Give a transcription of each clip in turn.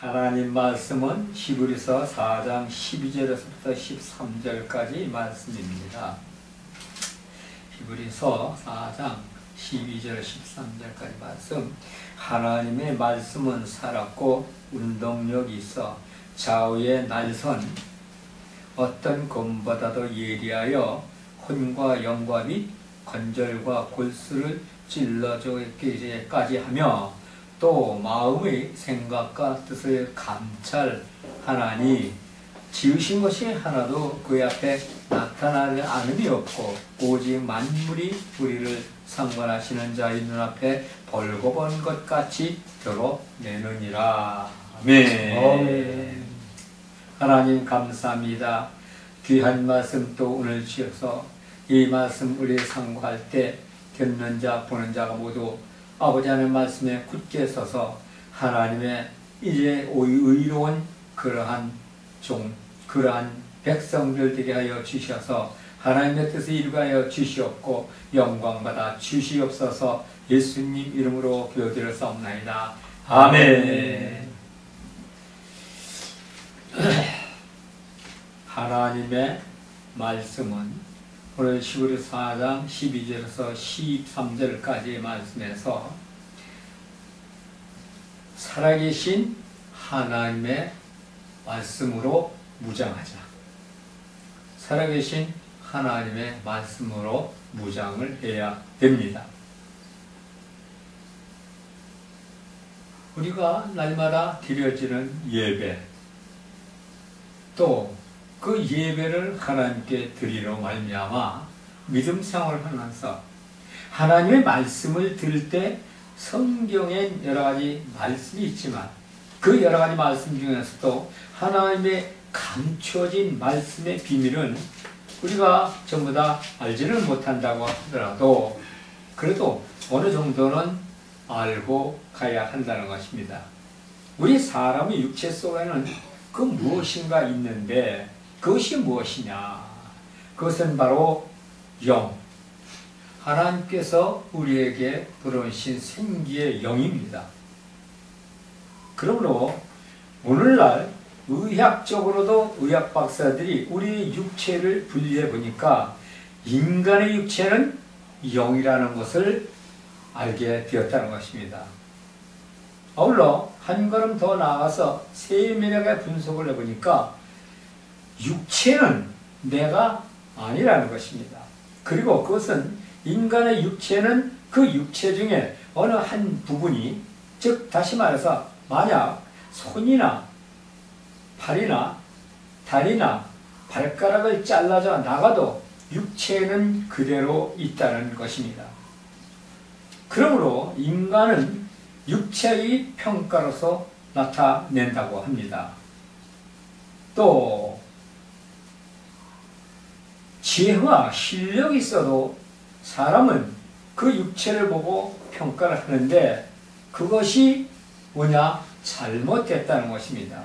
하나님 말씀은 히브리서 4장 12절에서부터 13절까지 말씀입니다. 히브리서 4장 12절 13절까지 말씀. 하나님의 말씀은 살았고 운동력이 있어 좌우의 날선 어떤 검보다도 예리하여 혼과 영과 및 관절과 골수를 찔러주기까지 하며 또 마음의 생각과 뜻을 감찰하나니 지으신 것이 하나도 그 앞에 나타날 않음이 없고 오직 만물이 우리를 상관하시는 자의 눈앞에 벌거벗은 것 같이 드러내느니라. 아멘. 하나님 감사합니다. 귀한 말씀 또 오늘 주셔서 이 말씀 우리 상고할 때 듣는 자 보는 자가 모두 아버지 하나님 말씀에 굳게 서서 하나님의 이제 의로운 그러한 백성들 되게 하여 주셔서 하나님의 뜻을 이루하여 주시옵고 영광받아 주시옵소서. 예수님 이름으로 기도드렸사옵나이다. 아멘. 하나님의 말씀은 오늘 히브리서 4장 12절에서 13절까지의 말씀에서 살아계신 하나님의 말씀으로 무장하자. 살아계신 하나님의 말씀으로 무장을 해야 됩니다. 우리가 날마다 드려지는 예배, 또 그 예배를 하나님께 드리러 말미암아 믿음 생활을 하면서 하나님의 말씀을 들을 때 성경엔 여러 가지 말씀이 있지만 그 여러 가지 말씀 중에서도 하나님의 감춰진 말씀의 비밀은 우리가 전부 다 알지는 못한다고 하더라도 그래도 어느 정도는 알고 가야 한다는 것입니다. 우리 사람의 육체 속에는 그 무엇인가 있는데 그것이 무엇이냐? 그것은 바로 영. 하나님께서 우리에게 불어넣으신 생기의 영입니다. 그러므로 오늘날 의학적으로도 의학 박사들이 우리 육체를 분리해 보니까 인간의 육체는 영이라는 것을 알게 되었다는 것입니다. 아울러 한 걸음 더 나아가서 세밀하게 분석을 해보니까 육체는 내가 아니라는 것입니다. 그리고 그것은 인간의 육체는 그 육체 중에 어느 한 부분이, 즉 다시 말해서 만약 손이나 팔이나 다리나 발가락을 잘라져 나가도 육체는 그대로 있다는 것입니다. 그러므로 인간은 육체의 평가로서 나타낸다고 합니다. 또 지혜와 실력이 있어도 사람은 그 육체를 보고 평가를 하는데 그것이 뭐냐? 잘못됐다는 것입니다.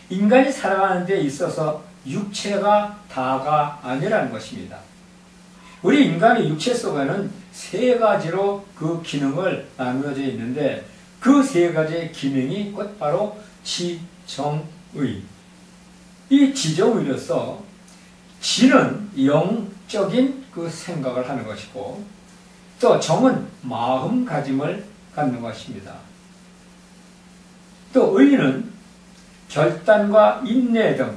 인간이 살아가는 데 있어서 육체가 다가 아니라는 것입니다. 우리 인간의 육체 속에는 세 가지로 그 기능을 나누어져 있는데 그 세 가지의 기능이 곧 바로 지정의. 이 지정의로서 지는 영적인 그 생각을 하는 것이고 또 정은 마음가짐을 갖는 것입니다. 또 의는 결단과 인내 등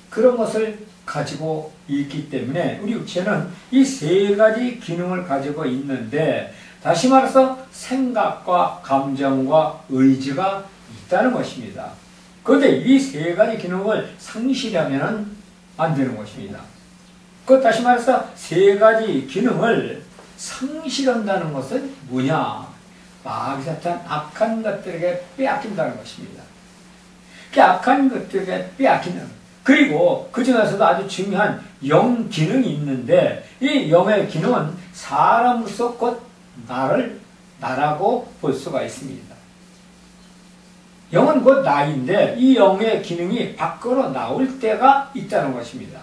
그런 것을 가지고 있기 때문에 우리 육체는 이 세 가지 기능을 가지고 있는데 다시 말해서 생각과 감정과 의지가 있다는 것입니다. 그런데 이 세 가지 기능을 상실하면 안 되는 것입니다. 그 다시 말해서 세 가지 기능을 상실한다는 것은 뭐냐? 마귀 사탄 악한 것들에게 빼앗긴다는 것입니다. 그 악한 것들에게 빼앗기는, 그리고 그 중에서도 아주 중요한 영 기능이 있는데 이 영의 기능은 사람으로서 곧 나라고 볼 수가 있습니다. 영은 곧 나인데 이 영의 기능이 밖으로 나올 때가 있다는 것입니다.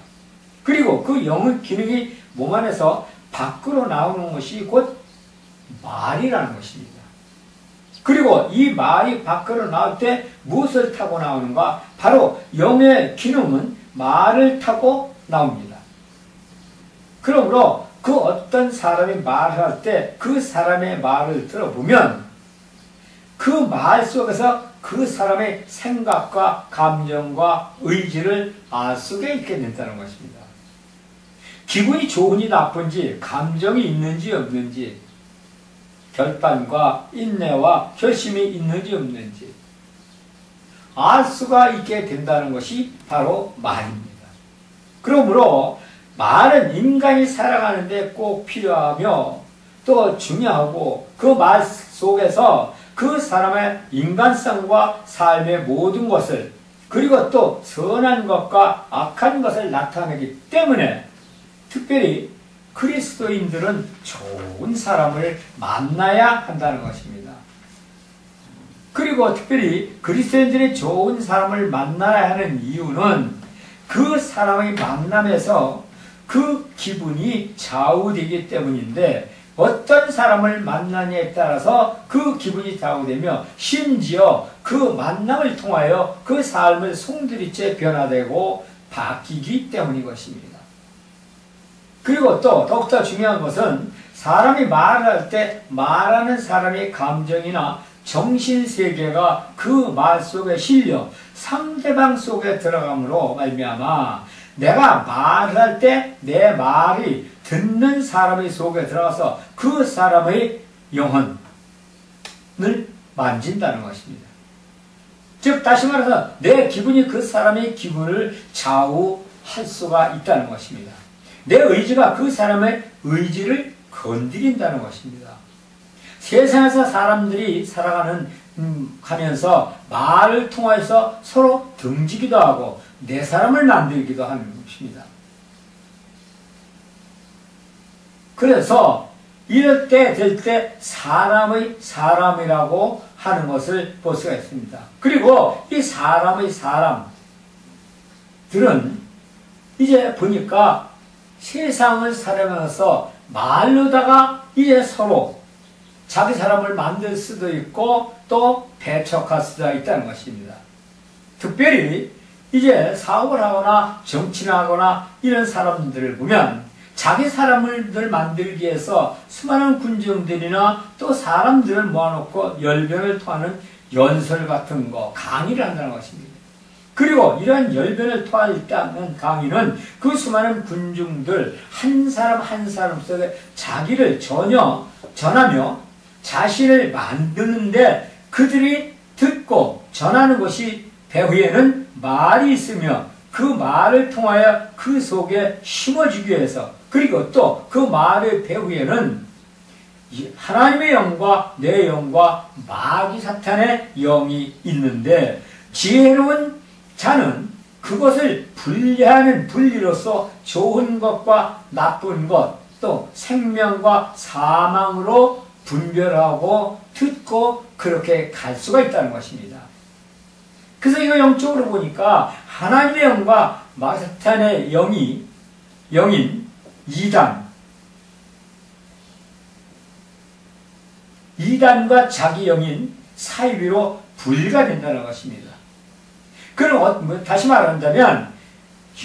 그리고 그 영의 기능이 몸 안에서 밖으로 나오는 것이 곧 말이라는 것입니다. 그리고 이 말이 밖으로 나올 때 무엇을 타고 나오는가? 바로 영의 기능은 말을 타고 나옵니다. 그러므로 그 어떤 사람이 말할 때 그 사람의 말을 들어보면 그 말 속에서 그 사람의 생각과 감정과 의지를 알 수가 있게 된다는 것입니다. 기분이 좋으니 나쁜지, 감정이 있는지 없는지, 결단과 인내와 결심이 있는지 없는지 알 수가 있게 된다는 것이 바로 말입니다. 그러므로 말은 인간이 살아가는데 꼭 필요하며 또 중요하고 그 말 속에서 그 사람의 인간성과 삶의 모든 것을 그리고 또 선한 것과 악한 것을 나타내기 때문에 특별히 그리스도인들은 좋은 사람을 만나야 한다는 것입니다. 그리고 특별히 그리스도인들이 좋은 사람을 만나야 하는 이유는 그 사람의 만남에서 그 기분이 좌우되기 때문인데 어떤 사람을 만나냐에 따라서 그 기분이 좌우되며 심지어 그 만남을 통하여 그 삶을 송두리째 변화되고 바뀌기 때문인 것입니다. 그리고 또 더욱더 중요한 것은 사람이 말할 때 말하는 사람의 감정이나 정신세계가 그 말 속에 실려 상대방 속에 들어감으로 말미암아 내가 말할 때 내 말이 듣는 사람의 속에 들어가서 그 사람의 영혼을 만진다는 것입니다. 즉 다시 말해서 내 기분이 그 사람의 기분을 좌우할 수가 있다는 것입니다. 내 의지가 그 사람의 의지를 건드린다는 것입니다. 세상에서 사람들이 살아가는 하면서 말을 통해서 서로 등지기도 하고 내 사람을 만들기도 하는 것입니다. 그래서 이럴 때 될 때 사람의 사람이라고 하는 것을 볼 수가 있습니다. 그리고 이 사람의 사람들은 이제 보니까 세상을 살아가면서 말로다가 이제 서로 자기 사람을 만들 수도 있고 또 배척할 수도 있다는 것입니다. 특별히 이제 사업을 하거나 정치를 하거나 이런 사람들을 보면 자기 사람을 만들기 위해서 수많은 군중들이나 또 사람들을 모아놓고 열변을 토하는 연설 같은 거, 강의를 한다는 것입니다. 그리고 이러한 열변을 토할 때 하는 강의는 그 수많은 군중들 한 사람 한 사람 속에 자기를 전하며 자신을 만드는데 그들이 듣고 전하는 것이 배후에는 말이 있으며 그 말을 통하여 그 속에 심어주기 위해서 그리고 또 그 말의 배후에는 하나님의 영과 내 영과 마귀 사탄의 영이 있는데 지혜로운 자는 그것을 분리하는 분리로서 좋은 것과 나쁜 것 또 생명과 사망으로 분별하고 듣고 그렇게 갈 수가 있다는 것입니다. 그래서 이거 영적으로 보니까 하나님의 영과 마귀 사탄의 영인 이단과 자기 영인 사이비로 분리가 된다는 것입니다. 그럼 다시 말한다면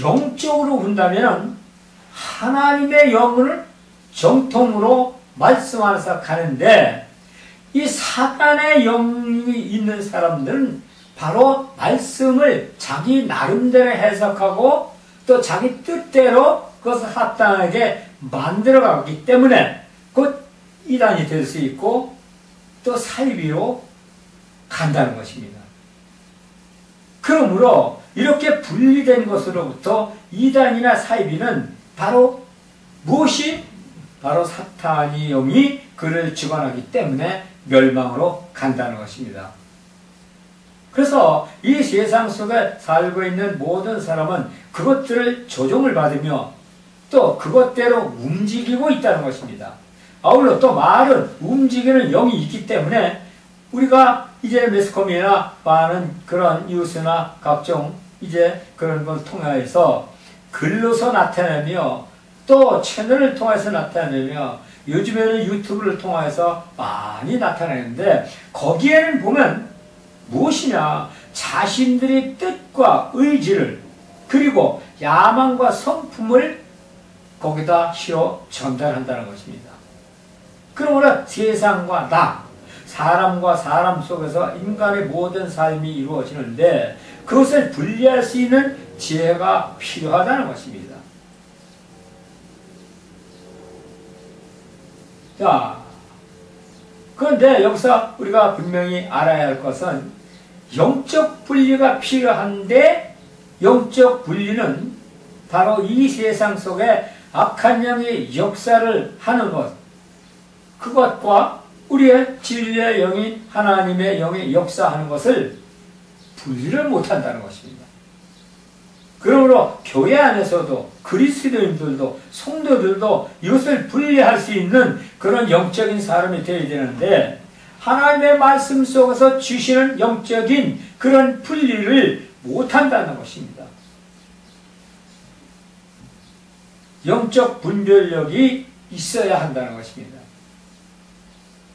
영적으로 본다면 하나님의 영을 정통으로 말씀하면서 가는데 이 사단의 영이 있는 사람들은 바로 말씀을 자기 나름대로 해석하고 또 자기 뜻대로 그것을 합당하게 만들어가기 때문에 곧 이단이 될 수 있고 또 사이비로 간다는 것입니다. 그러므로 이렇게 분리된 것으로부터 이단이나 사이비는 바로 무엇이? 바로 사탄의 영이 그를 주관하기 때문에 멸망으로 간다는 것입니다. 그래서 이 세상 속에 살고 있는 모든 사람은 그것들을 조종을 받으며 또 그것대로 움직이고 있다는 것입니다. 아울러 또 말은 움직이는 영이 있기 때문에 우리가 이제 매스컴이나 많은 그런 뉴스나 각종 이제 그런 걸 통해서 글로서 나타내며 또 채널을 통해서 나타내며 요즘에는 유튜브를 통해서 많이 나타내는데 거기에는 보면 무엇이냐? 자신들의 뜻과 의지를 그리고 야망과 성품을 거기다 실어 전달한다는 것입니다. 그러므로 세상과 나, 사람과 사람 속에서 인간의 모든 삶이 이루어지는데 그것을 분리할 수 있는 지혜가 필요하다는 것입니다. 자, 그런데 여기서 우리가 분명히 알아야 할 것은 영적 분리가 필요한데 영적 분리는 바로 이 세상 속에 악한 영이 역사를 하는 것, 그것과 우리의 진리의 영이 하나님의 영이 역사하는 것을 분리를 못한다는 것입니다. 그러므로 교회 안에서도 그리스도인들도 성도들도 이것을 분리할 수 있는 그런 영적인 사람이 되어야 되는데 하나님의 말씀 속에서 주시는 영적인 그런 분리를 못한다는 것입니다. 영적 분별력이 있어야 한다는 것입니다.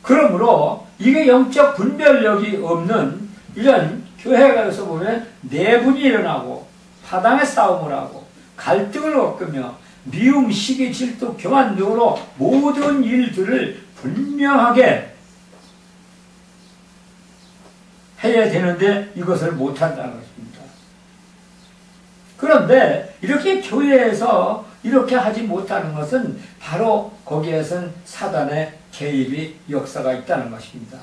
그러므로 이게 영적 분별력이 없는 이런 교회가에서 보면 내분이 일어나고 파당의 싸움을 하고 갈등을 겪으며 미움, 시기, 질투, 교만 등으로 모든 일들을 분명하게 해야 되는데 이것을 못한다는 것입니다. 그런데 이렇게 교회에서 이렇게 하지 못하는 것은 바로 거기에선 사단의 개입이 역사가 있다는 것입니다.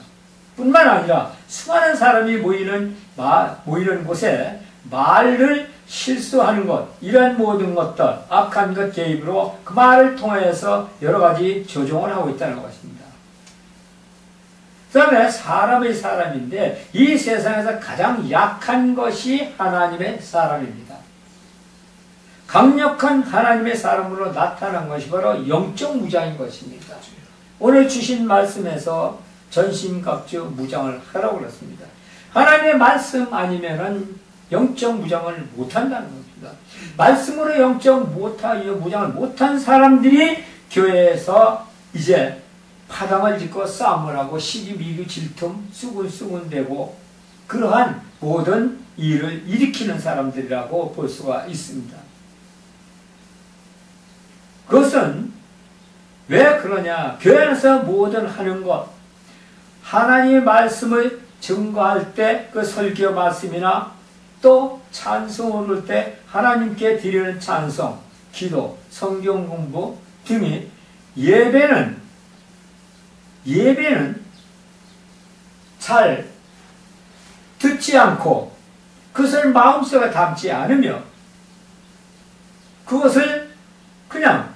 뿐만 아니라 수많은 사람이 모이는 곳에 말을 실수하는 것, 이런 모든 것들, 악한 것 개입으로 그 말을 통해서 여러 가지 조종을 하고 있다는 것입니다. 그 다음에 사람의 사람인데 이 세상에서 가장 약한 것이 하나님의 사람입니다. 강력한 하나님의 사람으로 나타난 것이 바로 영적 무장인 것입니다. 오늘 주신 말씀에서 전신갑주 무장을 하라고 그랬습니다. 하나님의 말씀 아니면은 영적 무장을 못한다는 겁니다. 말씀으로 영적 무장을 못한 사람들이 교회에서 이제 파당을 짓고 싸움을 하고 시기, 미기, 질툼, 수군수군대고 그러한 모든 일을 일으키는 사람들이라고 볼 수가 있습니다. 그것은 왜 그러냐? 교회 안에서 모든 하는 것, 하나님의 말씀을 증거할 때 그 설교 말씀이나 또 찬송을 부를 때 하나님께 드리는 찬송, 기도, 성경 공부 등이 예배는 잘 듣지 않고 그것을 마음속에 담지 않으며 그것을 그냥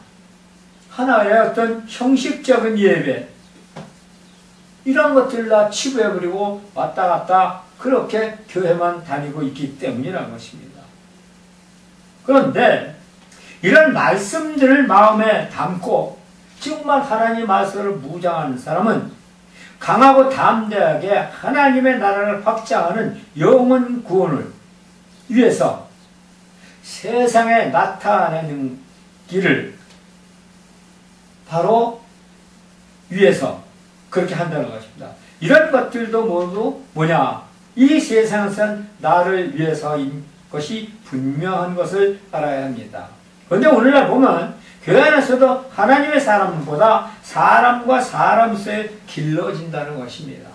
하나의 어떤 형식적인 예배 이런 것들을 다 치부해버리고 왔다 갔다 그렇게 교회만 다니고 있기 때문이라는 것입니다. 그런데 이런 말씀들을 마음에 담고 정말 하나님의 말씀을 무장하는 사람은 강하고 담대하게 하나님의 나라를 확장하는 영혼 구원을 위해서 세상에 나타내는 길을 바로 위해서 그렇게 한다는 것입니다. 이런 것들도 모두 뭐냐? 이 세상에선 나를 위해서인 것이 분명한 것을 알아야 합니다. 그런데 오늘날 보면 교회 안에서도 하나님의 사람보다 사람과 사람 사이에 길러진다는 것입니다.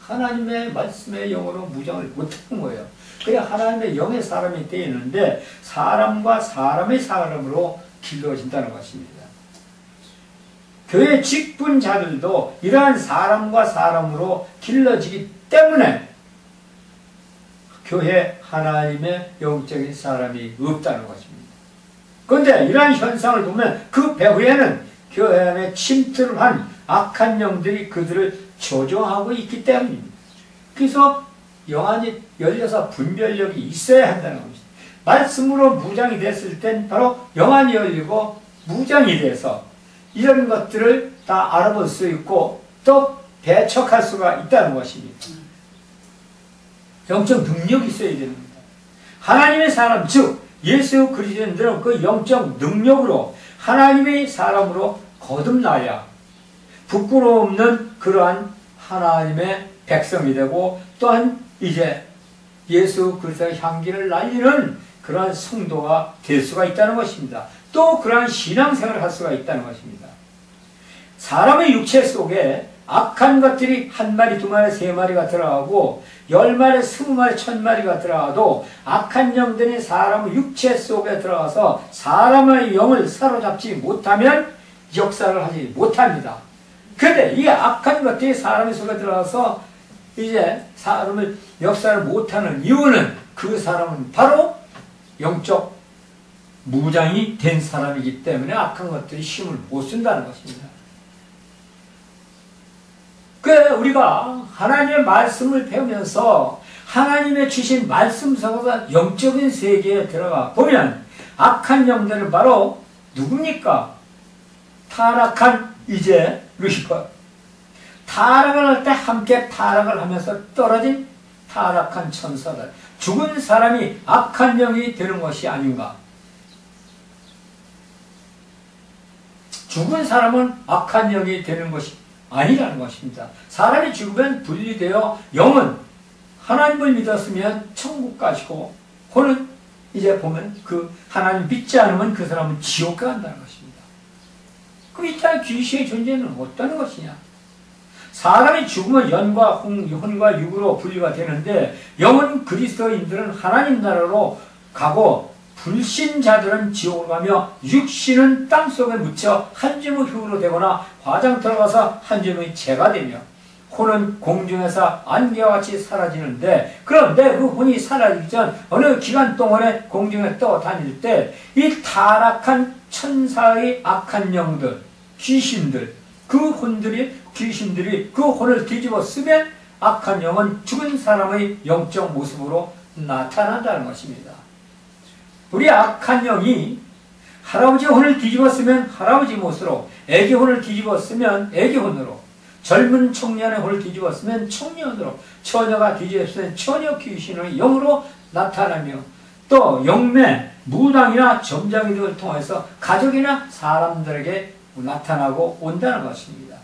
하나님의 말씀의 영으로 무장을 못하는 거예요. 그래 하나님의 영의 사람이 되었는데 사람과 사람의 사람으로 길러진다는 것입니다. 교회 직분자들도 이러한 사람과 사람으로 길러지기 때문에 교회 하나님의 영적인 사람이 없다는 것입니다. 그런데 이러한 현상을 보면 그 배후에는 교회 안에 침투를 한 악한 영들이 그들을 조종하고 있기 때문입니다. 그래서 영안이 열려서 분별력이 있어야 한다는 것입니다. 말씀으로 무장이 됐을 땐 바로 영안이 열리고 무장이 돼서 이런 것들을 다 알아볼 수 있고 또 배척할 수가 있다는 것입니다. 영적 능력이 있어야 됩니다. 하나님의 사람 즉 예수 그리스도인들은 그 영적 능력으로 하나님의 사람으로 거듭나야 부끄러움 없는 그러한 하나님의 백성이 되고 또한 이제 예수 그리스도의 향기를 날리는 그러한 성도가 될 수가 있다는 것입니다. 또 그러한 신앙생활을 할 수가 있다는 것입니다. 사람의 육체 속에 악한 것들이 1마리, 2마리, 3마리가 들어가고 10마리, 20마리, 1000마리가 들어가도 악한 영들이 사람의 육체 속에 들어가서 사람의 영을 사로잡지 못하면 역사를 하지 못합니다. 그런데 이 악한 것들이 사람의 속에 들어가서 이제 사람을 역사를 못하는 이유는 그 사람은 바로 영적 무장이 된 사람이기 때문에 악한 것들이 힘을 못 쓴다는 것입니다. 그래서 우리가 하나님의 말씀을 배우면서 하나님의 주신 말씀 속에서 영적인 세계에 들어가 보면 악한 영들은 바로 누굽니까? 타락한 이제 루시퍼. 타락을 할 때 함께 타락을 하면서 떨어진 타락한 천사들. 죽은 사람이 악한 영이 되는 것이 아닌가? 죽은 사람은 악한 영이 되는 것이 아니라는 것입니다. 사람이 죽으면 분리되어 영은 하나님을 믿었으면 천국 가시고 혼은 이제 보면 그 하나님 믿지 않으면 그 사람은 지옥 간다는 것입니다. 그럼 이따 귀신의 존재는 어떤 것이냐? 사람이 죽으면 영과 혼과 육으로 분리가 되는데 영은 그리스도인들은 하나님 나라로 가고 불신자들은 지옥으로 가며 육신은 땅속에 묻혀 한 주먹 흙으로 되거나 화장 들어가서 한 주먹이 재가 되며 혼은 공중에서 안개와 같이 사라지는데 그런데 그 혼이 사라지기 전 어느 기간 동안에 공중에 떠다닐 때 이 타락한 천사의 악한 영들, 귀신들, 그 혼들이 귀신들이 그 혼을 뒤집어 쓰면 악한 영은 죽은 사람의 영적 모습으로 나타난다는 것입니다. 우리 악한 영이 할아버지 혼을 뒤집어 쓰면 할아버지 모습으로, 애기 혼을 뒤집어 쓰면 애기 혼으로, 젊은 청년의 혼을 뒤집어 쓰면 청년으로, 처녀가 뒤집어 쓰면 처녀 귀신의 영으로 나타나며 또 영매, 무당이나 점장이 등을 통해서 가족이나 사람들에게 나타나고 온다는 것입니다.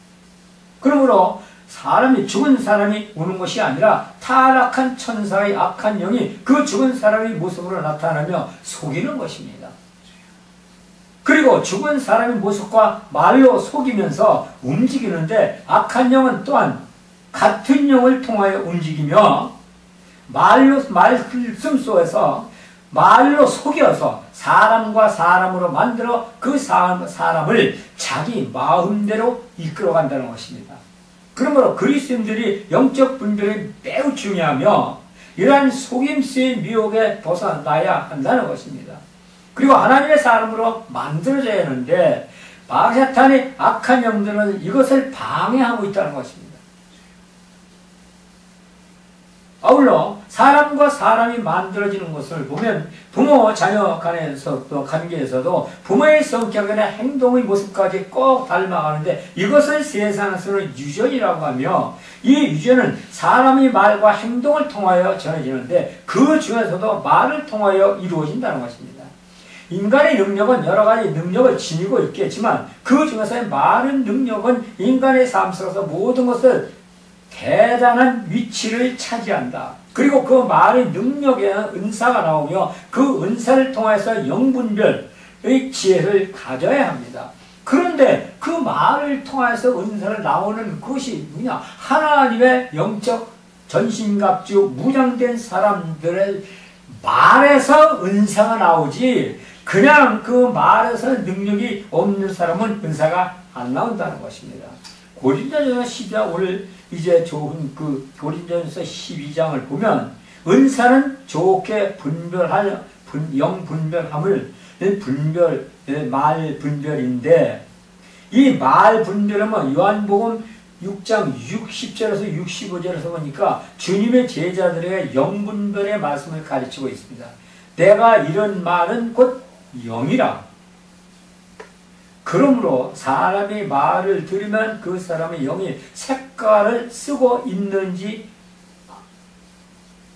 그러므로 사람이 죽은 사람이 오는 것이 아니라 타락한 천사의 악한 영이 그 죽은 사람의 모습으로 나타나며 속이는 것입니다. 그리고 죽은 사람의 모습과 말로 속이면서 움직이는데 악한 영은 또한 같은 영을 통하여 움직이며 말씀 속에서 말로 속여서 사람과 사람으로 만들어 그 사람을 자기 마음대로 이끌어간다는 것입니다. 그러므로 그리스도인들이 영적 분별이 매우 중요하며 이러한 속임수의 미혹에 벗어나야 한다는 것입니다. 그리고 하나님의 사람으로 만들어져야 하는데 마귀사탄의 악한 영들은 이것을 방해하고 있다는 것입니다. 아울러 사람과 사람이 만들어지는 것을 보면 부모 자녀 간에서도 관계에서도 부모의 성격이나 행동의 모습까지 꼭 닮아가는데 이것을 세상에서는 유전이라고 하며 이 유전은 사람의 말과 행동을 통하여 전해지는데 그 중에서도 말을 통하여 이루어진다는 것입니다. 인간의 능력은 여러 가지 능력을 지니고 있겠지만 그 중에서의 말의 능력은 인간의 삶 속에서 모든 것을 대단한 위치를 차지한다. 그리고 그 말의 능력에는 은사가 나오며 그 은사를 통해서 영분별의 지혜를 가져야 합니다. 그런데 그 말을 통해서 은사를 나오는 것이 뭐냐? 하나님의 영적 전신갑주 무장된 사람들의 말에서 은사가 나오지 그냥 그 말에서 능력이 없는 사람은 은사가 안 나온다는 것입니다. 고린도전서 12장 오늘 이제 좋은 그 고린도전서 12장을 보면 은사는 좋게 분별할 영 분별함을 말 분별인데 이 말 분별하면 요한복음 6장 60절에서 65절에서 보니까 주님의 제자들에게 영 분별의 말씀을 가르치고 있습니다. 내가 이런 말은 곧 영이라. 그러므로 사람이 말을 들으면 그 사람의 영이 색깔을 쓰고 있는지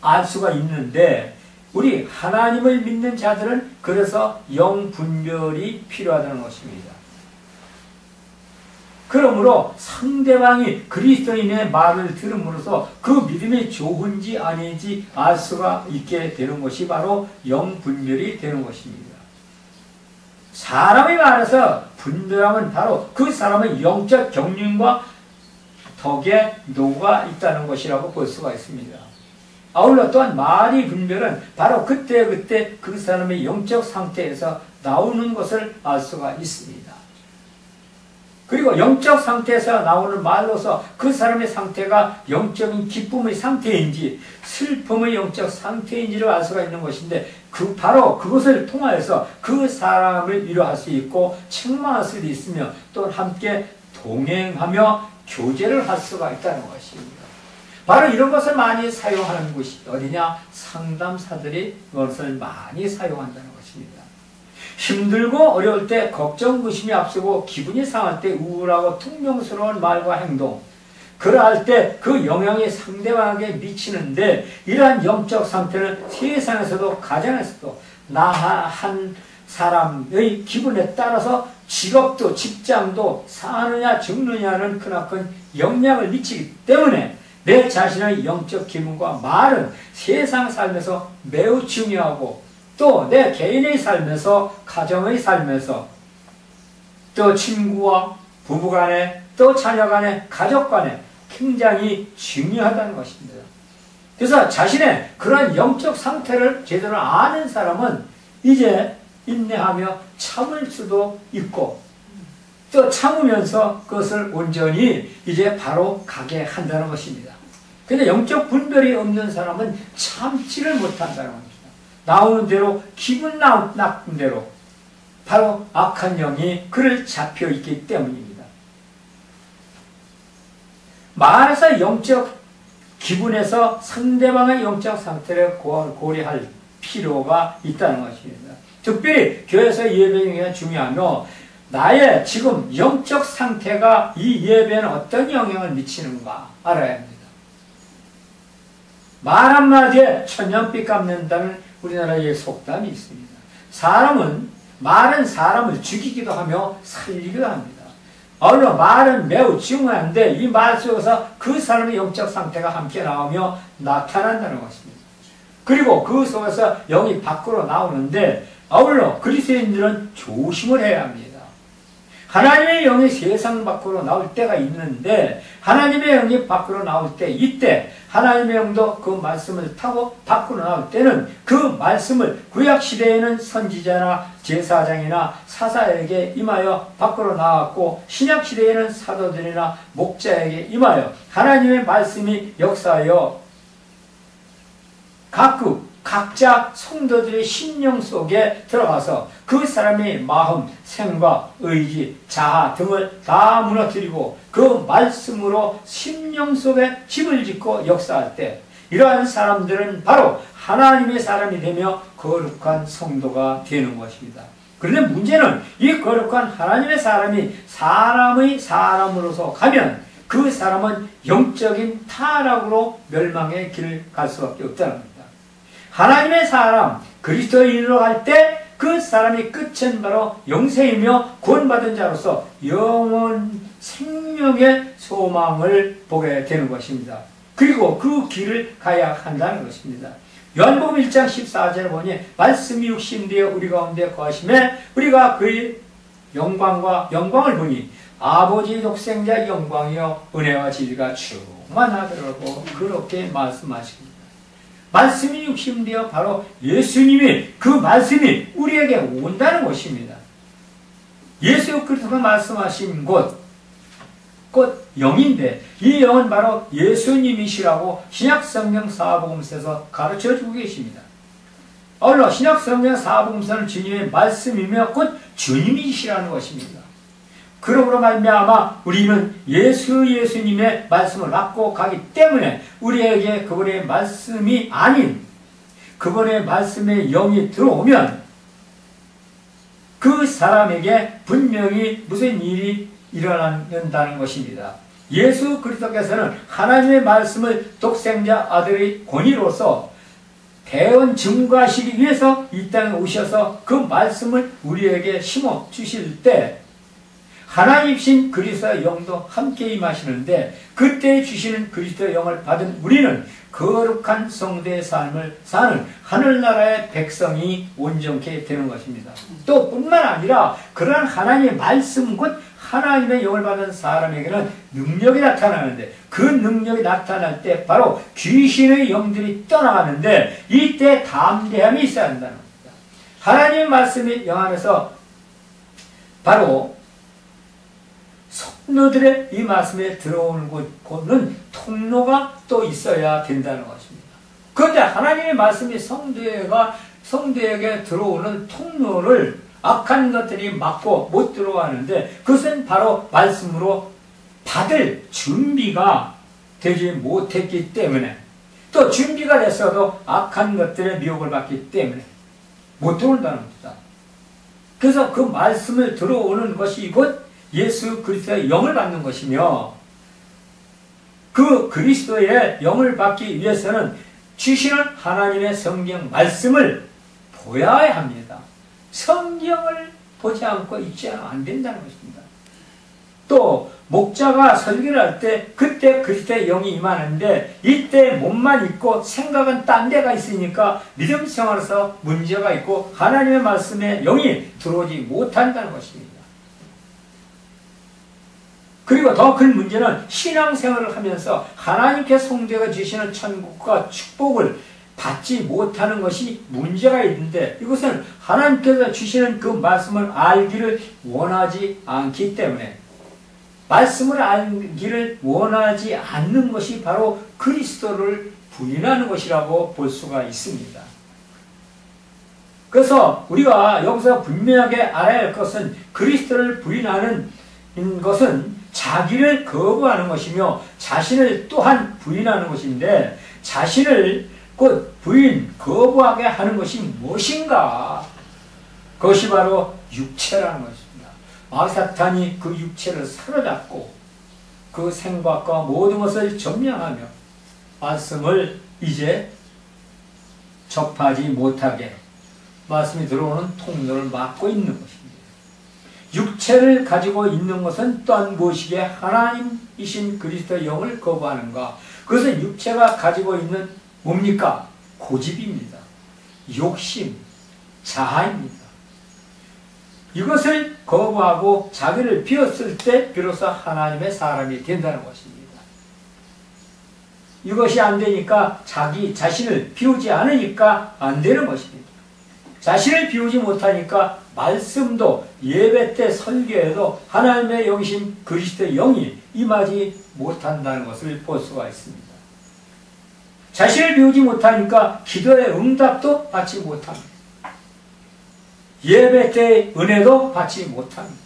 알 수가 있는데 우리 하나님을 믿는 자들은 그래서 영 분별이 필요하다는 것입니다. 그러므로 상대방이 그리스도인의 말을 들음으로써 그 믿음이 좋은지 아닌지 알 수가 있게 되는 것이 바로 영분별이 되는 것입니다. 사람의 말에서 분별함은 바로 그 사람의 영적 경륜과 덕에 녹아 있다는 것이라고 볼 수가 있습니다. 아울러 또한 말이 분별은 바로 그때그때 그 사람의 영적 상태에서 나오는 것을 알 수가 있습니다. 그리고 영적 상태에서 나오는 말로서 그 사람의 상태가 영적인 기쁨의 상태인지 슬픔의 영적 상태인지를 알 수가 있는 것인데 바로 그것을 통하여서 그 사람을 위로할 수 있고 책망할 수도 있으며 또 함께 동행하며 교제를 할 수가 있다는 것입니다. 바로 이런 것을 많이 사용하는 곳이 어디냐? 상담사들이 그것을 많이 사용한다는 것입니다. 힘들고 어려울 때 걱정, 의심이 앞서고 기분이 상할 때 우울하고 퉁명스러운 말과 행동, 그러할 때 그 영향이 상대방에게 미치는데 이러한 영적 상태는 세상에서도 가정에서도 나 한 사람의 기분에 따라서 직업도 직장도 사느냐 죽느냐는 크나큰 영향을 미치기 때문에 내 자신의 영적 기분과 말은 세상 삶에서 매우 중요하고 또 내 개인의 삶에서 가정의 삶에서 또 친구와 부부간에 또 자녀간에 가족간에 굉장히 중요하다는 것입니다. 그래서 자신의 그런 영적 상태를 제대로 아는 사람은 이제 인내하며 참을 수도 있고 또 참으면서 그것을 온전히 이제 바로 가게 한다는 것입니다. 그런데 영적 분별이 없는 사람은 참지를 못한다는 겁니다. 나오는 대로 기분 나쁜 대로 바로 악한 영이 그를 잡혀있기 때문입니다. 말에서 영적 기분에서 상대방의 영적 상태를 고려할 필요가 있다는 것입니다. 특별히 교회에서 예배가 중요하며 나의 지금 영적 상태가 이 예배에는 어떤 영향을 미치는가 알아야 합니다. 말 한마디에 천년빛 갚는다는 우리나라의 속담이 있습니다. 말은 사람을 죽이기도 하며 살리기도 합니다. 물론 말은 매우 중요한데 이 말 속에서 그 사람의 영적 상태가 함께 나오며 나타난다는 것입니다. 그리고 그 속에서 영이 밖으로 나오는데 아울러 그리스도인들은 조심을 해야 합니다. 하나님의 영이 세상 밖으로 나올 때가 있는데 하나님의 영이 밖으로 나올 때 이때 하나님의 영도 그 말씀을 타고 밖으로 나올 때는 그 말씀을 구약시대에는 선지자나 제사장이나 사사에게 임하여 밖으로 나왔고 신약시대에는 사도들이나 목자에게 임하여 하나님의 말씀이 역사하여 각자 성도들의 심령 속에 들어가서 그 사람의 마음, 생각, 의지, 자아 등을 다 무너뜨리고 그 말씀으로 심령 속에 집을 짓고 역사할 때 이러한 사람들은 바로 하나님의 사람이 되며 거룩한 성도가 되는 것입니다. 그런데 문제는 이 거룩한 하나님의 사람이 사람의 사람으로서 가면 그 사람은 영적인 타락으로 멸망의 길을 갈 수밖에 없다는 겁니다. 하나님의 사람, 그리스도인으로 갈 때 그 사람이 끝은 바로 영생이며 구원받은 자로서 영원 생명의 소망을 보게 되는 것입니다. 그리고 그 길을 가야 한다는 것입니다. 요한복음 1장 14절에 보니 말씀이 육신되어 우리 가운데 거하심에 우리가 그의 영광을 보니 아버지 독생자 영광이요 은혜와 진리가 충만하더라고 그렇게 말씀하십니다. 말씀이 육신되어 바로 예수님이 그 말씀이 우리에게 온다는 것입니다. 예수 그리스도가 말씀하신 곧 영인데 이 영은 바로 예수님이시라고 신약성경 사복음서에서 가르쳐주고 계십니다. 아울러 신약성경 사복음서는 주님의 말씀이며 곧 주님이시라는 것입니다. 그러므로 말미암아 우리는 예수님의 말씀을 받고 가기 때문에 우리에게 그분의 말씀이 아닌 그분의 말씀의 영이 들어오면 그 사람에게 분명히 무슨 일이 일어난다는 것입니다. 예수 그리스도께서는 하나님의 말씀을 독생자 아들의 권위로서 대언 증거하시기 위해서 이 땅에 오셔서 그 말씀을 우리에게 심어 주실 때 하나님이신 그리스도의 영도 함께 임하시는데 그때 주시는 그리스도의 영을 받은 우리는 거룩한 성도의 삶을 사는 하늘나라의 백성이 온전케 되는 것입니다. 또 뿐만 아니라 그러한 하나님의 말씀 곧 하나님의 영을 받은 사람에게는 능력이 나타나는데 그 능력이 나타날 때 바로 귀신의 영들이 떠나가는데 이때 담대함이 있어야 한다는 겁니다. 하나님의 말씀이 영 안에서 바로 성도들의 이 말씀에 들어오는 곳은 통로가 또 있어야 된다는 것입니다. 그런데 하나님의 말씀이 성도에게 들어오는 통로를 악한 것들이 막고 못 들어가는데 그것은 바로 말씀으로 받을 준비가 되지 못했기 때문에 또 준비가 됐어도 악한 것들의 미혹을 받기 때문에 못 들어온다는 겁니다. 그래서 그 말씀을 들어오는 것이 곧 예수 그리스도의 영을 받는 것이며 그 그리스도의 영을 받기 위해서는 주시는 하나님의 성경 말씀을 보아야 합니다. 성경을 보지 않고 읽지는 안 된다는 것입니다. 또 목자가 설교를 할 때 그때 그리스도의 영이 임하는데 이때 몸만 있고 생각은 딴 데가 있으니까 믿음 생활에서 문제가 있고 하나님의 말씀에 영이 들어오지 못한다는 것입니다. 그리고 더 큰 문제는 신앙생활을 하면서 하나님께 성도가 주시는 천국과 축복을 받지 못하는 것이 문제가 있는데 이것은 하나님께서 주시는 그 말씀을 알기를 원하지 않기 때문에 말씀을 알기를 원하지 않는 것이 바로 그리스도를 부인하는 것이라고 볼 수가 있습니다. 그래서 우리가 여기서 분명하게 알아야 할 것은 그리스도를 부인하는 것은 자기를 거부하는 것이며 자신을 또한 부인하는 것인데 자신을 곧 거부하게 하는 것이 무엇인가? 그것이 바로 육체라는 것입니다. 마귀사탄이 그 육체를 사로잡고 그 생각과 모든 것을 점령하며 말씀을 이제 접하지 못하게 말씀이 들어오는 통로를 막고 있는 것입니다. 육체를 가지고 있는 것은 또한 무엇이기에 하나님이신 그리스도의 영을 거부하는가? 그것은 육체가 가지고 있는 뭡니까? 고집입니다. 욕심, 자아입니다. 이것을 거부하고 자기를 비웠을 때 비로소 하나님의 사람이 된다는 것입니다. 이것이 안 되니까 자기 자신을 비우지 않으니까 안 되는 것입니다. 자신을 비우지 못하니까 말씀도 예배 때 설교에도 하나님의 영이신 그리스도의 영이 임하지 못한다는 것을 볼 수가 있습니다. 자신을 비우지 못하니까 기도의 응답도 받지 못합니다. 예배 때의 은혜도 받지 못합니다.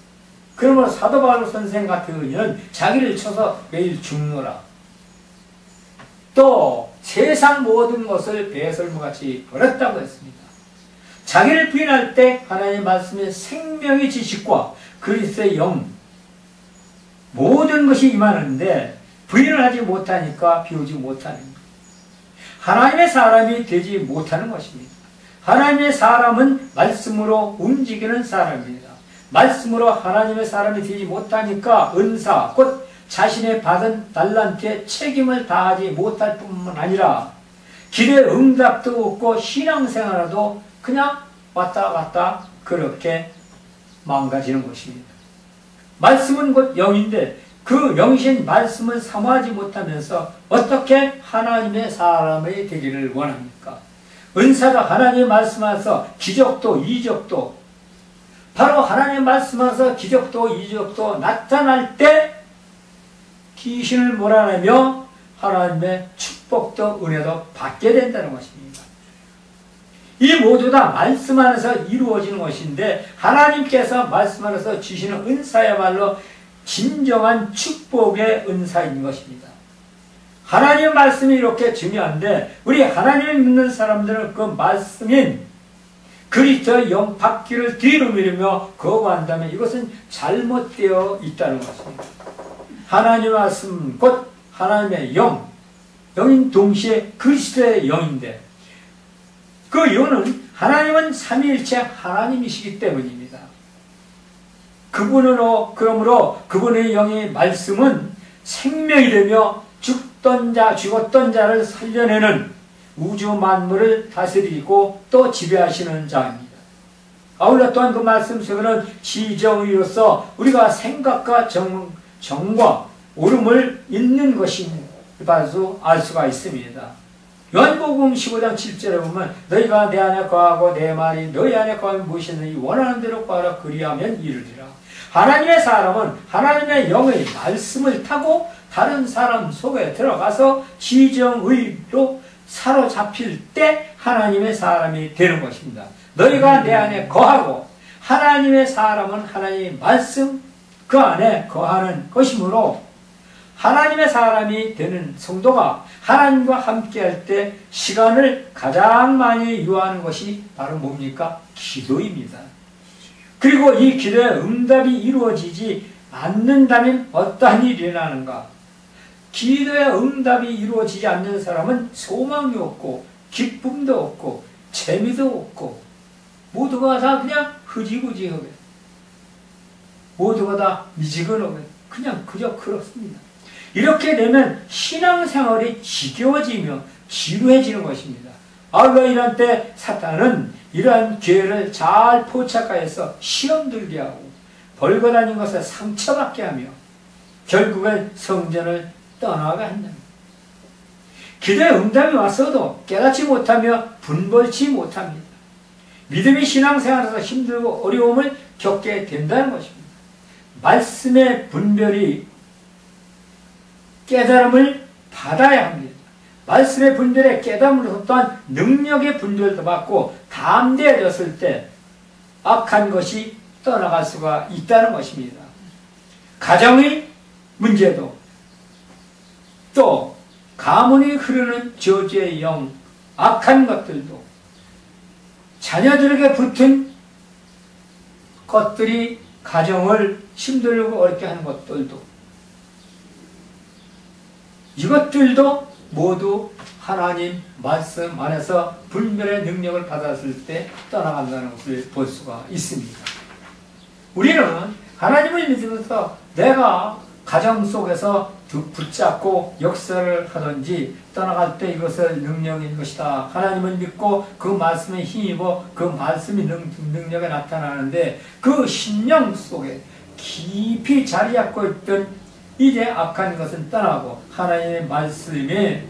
그러므로 사도 바울 선생 같은 이는 자기를 쳐서 매일 죽노라. 또 세상 모든 것을 배설물같이 버렸다고 했습니다. 자기를 부인할 때 하나님의 말씀의 생명의 지식과 그리스도의 영 모든 것이 임하는데 부인을 하지 못하니까 비우지 못하는 것. 하나님의 사람이 되지 못하는 것입니다. 하나님의 사람은 말씀으로 움직이는 사람입니다. 말씀으로 하나님의 사람이 되지 못하니까 은사 곧 자신의 받은 달란트에 책임을 다하지 못할 뿐만 아니라 기도의 응답도 없고 신앙생활도 그냥 왔다 갔다 그렇게 망가지는 것입니다. 말씀은 곧 영인데 그 영이신 말씀을 사모하지 못하면서 어떻게 하나님의 사람이 되기를 원합니까? 은사가 하나님의 말씀 안에서 기적도 이적도 바로 하나님의 말씀 안에서 기적도 이적도 나타날 때 귀신을 몰아내며 하나님의 축복도 은혜도 받게 된다는 것입니다. 이 모두 다 말씀 안에서 이루어지는 것인데 하나님께서 말씀 안에서 주시는 은사야말로 진정한 축복의 은사인 것입니다. 하나님의 말씀이 이렇게 중요한데 우리 하나님을 믿는 사람들은 그 말씀인 그리스도의 영 받기를 뒤로 미루며 거부한다면 이것은 잘못되어 있다는 것입니다. 하나님의 말씀 곧 하나님의 영인 동시에 그리스도의 영인데 그 영은 하나님은 삼위일체 하나님이시기 때문입니다. 그러므로 그분의 영의 말씀은 생명이 되며 죽었던 자를 살려내는 우주 만물을 다스리고 또 지배하시는 자입니다. 아울러 또한 그 말씀 속에는 지정의로서 우리가 생각과 정과 옳음을 읽는 것임을 알 수가 있습니다. 요한복음 15장 7절에 보면 너희가 내 안에 거하고 내 말이 너희 안에 거하면 무엇이든지 원하는 대로 구하라 그리하면 이루리라. 하나님의 사람은 하나님의 영의 말씀을 타고 다른 사람 속에 들어가서 지정의로 사로잡힐 때 하나님의 사람이 되는 것입니다. 너희가 내 안에 거하고 하나님의 사람은 하나님의 말씀 그 안에 거하는 것이므로 하나님의 사람이 되는 성도가 하나님과 함께할 때 시간을 가장 많이 요하는 것이 바로 뭡니까? 기도입니다. 그리고 이 기도의 응답이 이루어지지 않는다면 어떠한 일이 일어나는가? 기도의 응답이 이루어지지 않는 사람은 소망이 없고 기쁨도 없고 재미도 없고 모두가 다 그냥 흐지부지하게 모두가 다 미지근하게 그냥 그저 그렇습니다. 이렇게 되면 신앙생활이 지겨워지며 지루해지는 것입니다. 아울러 이런 때 사탄은 이러한 기회를 잘 포착하여서 시험 들게 하고 벌거다닌 것을 상처받게 하며 결국엔 성전을 떠나게 한다. 기도의 응답이 왔어도 깨닫지 못하며 분별치 못합니다. 믿음의 신앙생활에서 힘들고 어려움을 겪게 된다는 것입니다. 말씀의 분별이 깨달음을 받아야 합니다. 말씀의 분별에 깨달음으로서 또한 능력의 분별도 받고 담대해졌을 때 악한 것이 떠나갈 수가 있다는 것입니다. 가정의 문제도 또 가문이 흐르는 저주의 영, 악한 것들도 자녀들에게 붙은 것들이 가정을 힘들고 어렵게 하는 것들도 이것들도 모두 하나님 말씀 안에서 분별의 능력을 받았을 때 떠나간다는 것을 볼 수가 있습니다. 우리는 하나님을 믿으면서 내가 가정 속에서 붙잡고 역사를 하든지 떠나갈 때 이것을 능력인 것이다. 하나님을 믿고 그 말씀에 힘입어 그 말씀이 능력에 나타나는데 그 심령 속에 깊이 자리 잡고 있던 이제 악한 것은 떠나고 하나님의 말씀에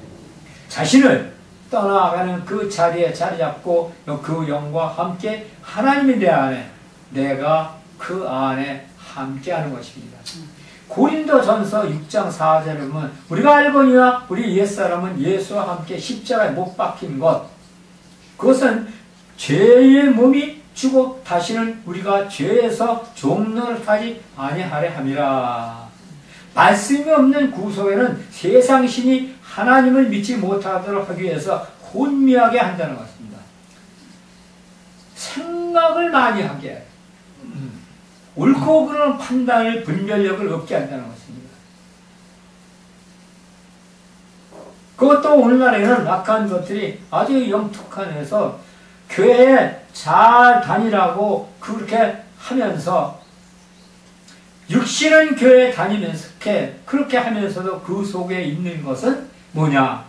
자신을 떠나가는 그 자리에 자리 잡고 그 영과 함께 하나님이 내 안에 내가 그 안에 함께하는 것입니다. 고린도전서 6장 4절에 보면 우리가 알거니와 우리 옛사람은 예수와 함께 십자가에 못 박힌 것 그것은 죄의 몸이 주고 다시는 우리가 죄에서 종노릇하지 아니하려 함이라. 말씀이 없는 구속에는 세상 신이 하나님을 믿지 못하도록 하기 위해서 혼미하게 한다는 것입니다. 생각을 많이 하게 옳고 그르는 판단을 분별력을 없게 한다는 것입니다. 그것도 오늘날에는 악한 것들이 아주 영특한해서 교회에 잘 다니라고 그렇게 하면서 육신은 교회에 다니면서 그렇게 하면서도 그 속에 있는 것은 뭐냐?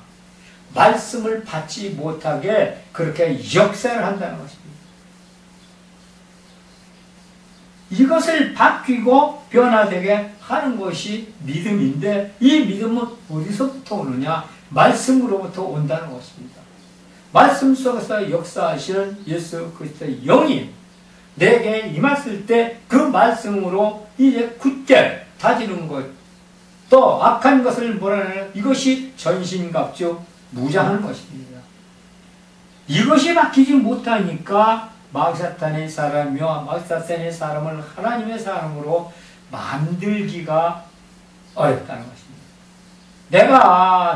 말씀을 받지 못하게 그렇게 역사를 한다는 것입니다. 이것을 바뀌고 변화되게 하는 것이 믿음인데 이 믿음은 어디서부터 오느냐? 말씀으로부터 온다는 것입니다. 말씀 속에서 역사하시는 예수 그리스도의 영이 내게 임했을 때 그 말씀으로 이제 굳게 다지는 것, 또 악한 것을 몰아내는 이것이 전신갑주 무장하는 것입니다. 이것이 바뀌지 못하니까 마귀사탄의 사람이요 마귀사탄의 사람을 하나님의 사람으로 만들기가 어렵다는 것입니다.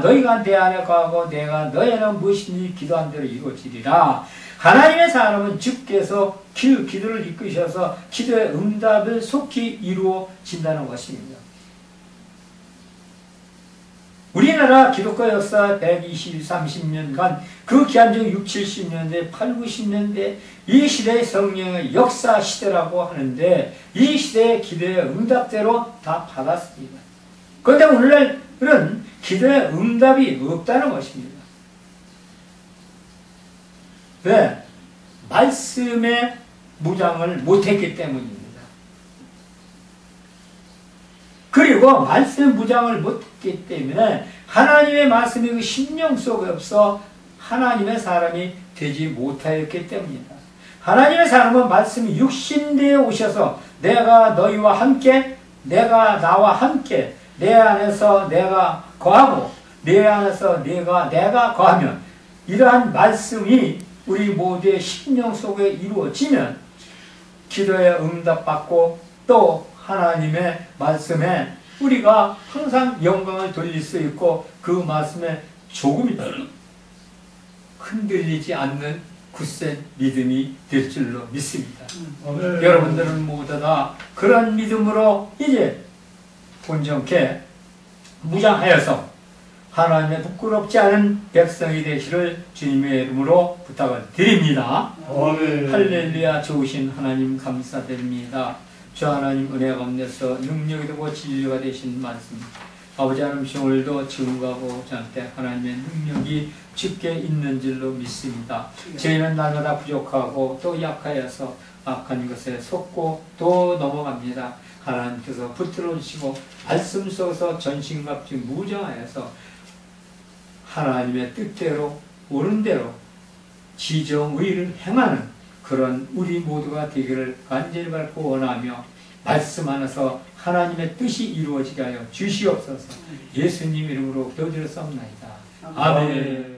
너희가 내 안에 거하고 내가 너희 안에 무엇이든지 기도한 대로 이루어지리라. 하나님의 사람은 주께서 기도를 이끄셔서 기도의 응답을 속히 이루어진다는 것입니다. 우리나라 기독교 역사 120, 30년간 그 기한적 6, 70년대, 8, 90년대 이 시대의 성령의 역사 시대라고 하는데 이 시대의 기도의 응답대로 다 받았습니다. 그런데 오늘날은 기도의 응답이 없다는 것입니다. 왜? 말씀의 무장을 못했기 때문입니다. 그리고 말씀 무장을 못했기 때문에 하나님의 말씀이 그 심령 속에 없어 하나님의 사람이 되지 못하였기 때문이다. 하나님의 사람은 말씀이 육신되어 오셔서 내가 너희와 함께, 내가 나와 함께, 내 안에서 내가 거하고 내 안에서 내가 거하면 이러한 말씀이 우리 모두의 심령 속에 이루어지면 기도에 응답받고 또 하나님의 말씀에 우리가 항상 영광을 돌릴 수 있고 그 말씀에 조금이라도 흔들리지 않는 굳센 믿음이 될 줄로 믿습니다. 여러분들은 모두 다 그런 믿음으로 이제 온전케 무장하여서 하나님의 부끄럽지 않은 백성이 되시를 주님의 이름으로 부탁을 드립니다. 할렐루야. 좋으신 하나님 감사드립니다. 주 하나님 은혜 가운데서 능력이 되고 진리가 되신 말씀 아버지 하나님 오늘도 증거하고 저한테 하나님의 능력이 쉽게 있는 줄로 믿습니다. 저희는 날마다 부족하고 또 약하여서 악한 것에 속고 또 넘어갑니다. 하나님께서 붙들어 주시고 말씀 속에서 전신갑주 무장하여서 하나님의 뜻대로 옳은 대로 지정의를 행하는 그런 우리 모두가 되기를 간절히 바라고 원하며 말씀 안에서 하나님의 뜻이 이루어지게 하여 주시옵소서. 예수님 이름으로 기도드렸사옵나이다. 아멘.